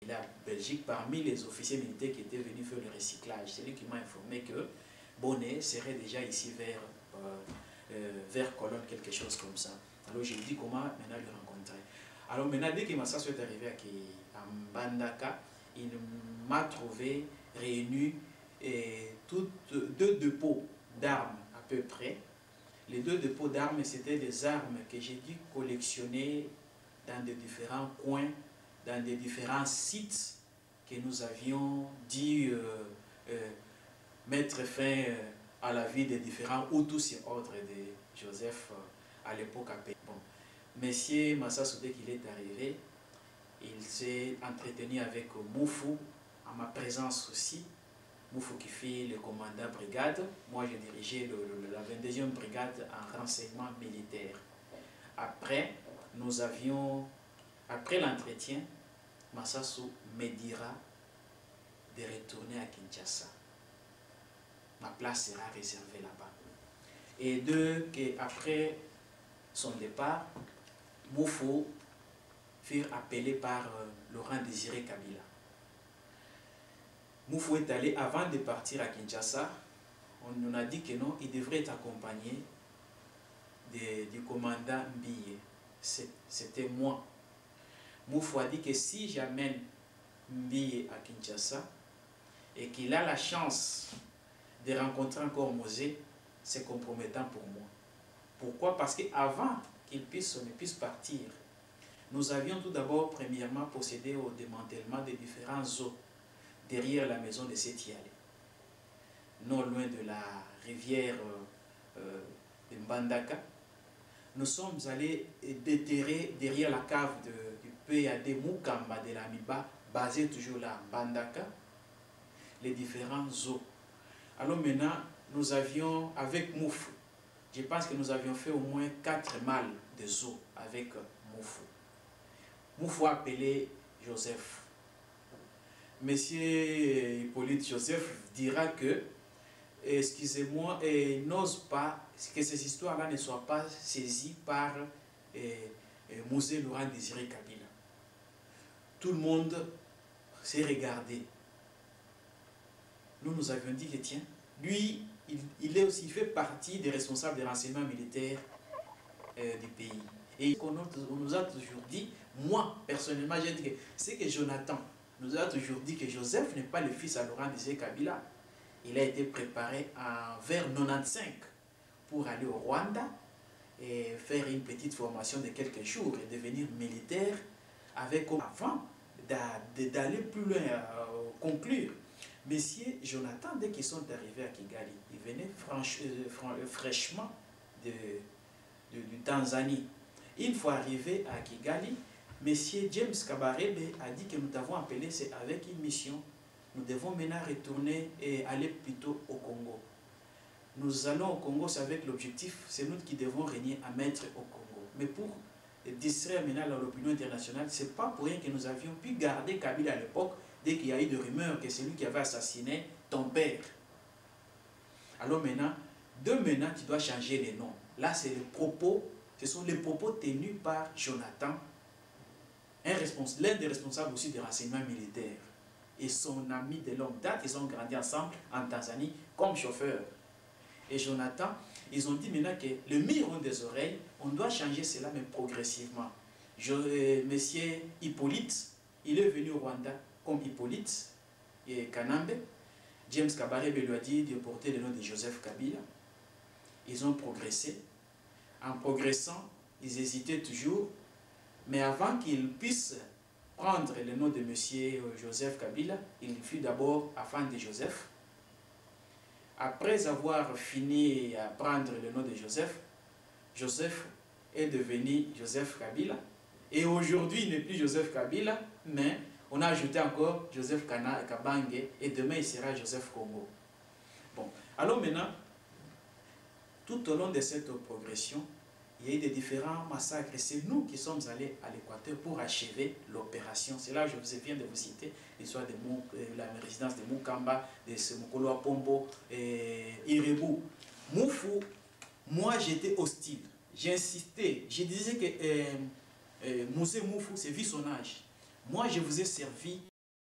la Belgique parmi les officiers militaires qui étaient venus faire le recyclage. C'est lui qui m'a informé que Bonnet serait déjà ici vers Cologne, quelque chose comme ça. Alors je lui dis comment maintenant le rencontrer. Alors maintenant, dès que Massassou est arrivé à Mbandaka, il m'a trouvé réuni deux dépôts d'armes à peu près. Les deux dépôts d'armes, c'était des armes que j'ai dû collectionner dans des différents coins, dans des différents sites que nous avions dû mettre fin à la vie des différents Hutus et ordres de Joseph à l'époque à Pays. Bon. Monsieur Massassou, dès qu'il est arrivé, il s'est entretenu avec Moufou, à ma présence aussi. Moufou qui fait le commandant brigade. Moi, je dirigeais la 22e brigade en renseignement militaire. Après l'entretien, Massassou me dira de retourner à Kinshasa. Ma place sera réservée là-bas. Et après son départ, Moufou fut appelé par Laurent Désiré Kabila. Moufou est allé, avant de partir à Kinshasa, on nous a dit que non, il devrait être accompagné du commandant Mbiye. C'était moi. Moufou a dit que si j'amène Mbiye à Kinshasa et qu'il a la chance de rencontrer encore Mosé, c'est compromettant pour moi. Pourquoi? Parce qu'avant qu'il ne puisse partir, nous avions tout d'abord, premièrement, procédé au démantèlement des différents eaux derrière la maison de Sétialé, non loin de la rivière de Mbandaka. Nous sommes allés déterrer derrière la cave du PAD Mukamba de la Miba, basé toujours là, Mbandaka, les différents eaux. Alors maintenant, nous avions, avec Moufou, je pense que nous avions fait au moins 4 malles de eaux avec Moufou. Moufou a appelé Joseph. Monsieur Hippolyte Joseph dira que, excusez-moi, n'ose pas que ces histoires-là ne soient pas saisies par Mosé Laurent Désiré Kabila. Tout le monde s'est regardé. Nous avions dit que tiens, lui, il fait partie des responsables des renseignements militaires du pays. Et on nous a toujours dit, moi personnellement, j'ai dit que c'est que Jonathan nous a toujours dit que Joseph n'est pas le fils à Laurent Désiré Kabila. Il a été préparé vers 95 pour aller au Rwanda et faire une petite formation de quelques jours et devenir militaire avec avant d'aller plus loin, conclure. Messieurs Jonathan, dès qu'ils sont arrivés à Kigali, ils venaient fraîchement du Tanzanie. Une fois arrivés à Kigali, Monsieur James Kabarebe a dit que nous t'avons appelé, c'est avec une mission. Nous devons maintenant retourner et aller plutôt au Congo. Nous allons au Congo, c'est avec l'objectif, c'est nous qui devons régner à maître au Congo. Mais pour distraire maintenant l'opinion internationale, ce n'est pas pour rien que nous avions pu garder Kabila à l'époque, dès qu'il y a eu des rumeurs que c'est lui qui avait assassiné ton père. Alors maintenant, tu dois changer les noms. Là, c'est les propos, ce sont les propos tenus par Jonathan, l'un des responsables aussi des renseignements militaires, et son ami de longue date. Ils ont grandi ensemble en Tanzanie comme chauffeurs. Et Jonathan, ils ont dit maintenant que le mur ont des oreilles, on doit changer cela, mais progressivement. Monsieur Hippolyte, il est venu au Rwanda comme Hippolyte et Kanambe. James Kabarebe lui a dit de porter le nom de Joseph Kabila. Ils ont progressé. En progressant, ils hésitaient toujours. Mais avant qu'ils puissent prendre le nom de monsieur Joseph Kabila, il fut d'abord enfant de Joseph. Après avoir fini à prendre le nom de Joseph, Joseph est devenu Joseph Kabila. Et aujourd'hui, il n'est plus Joseph Kabila, mais on a ajouté encore Joseph Kabange, et demain il sera Joseph Congo. Bon, alors maintenant, tout au long de cette progression, il y a eu des différents massacres. C'est nous qui sommes allés à l'Équateur pour achever l'opération. C'est là que je viens de vous citer l'histoire de la résidence de Mukamba, de Semokolo Apombo, Irebu. Moufou, moi j'étais hostile. J'insistais. Je disais que Mosé Moufou, c'est vu son âge. Moi je vous ai servi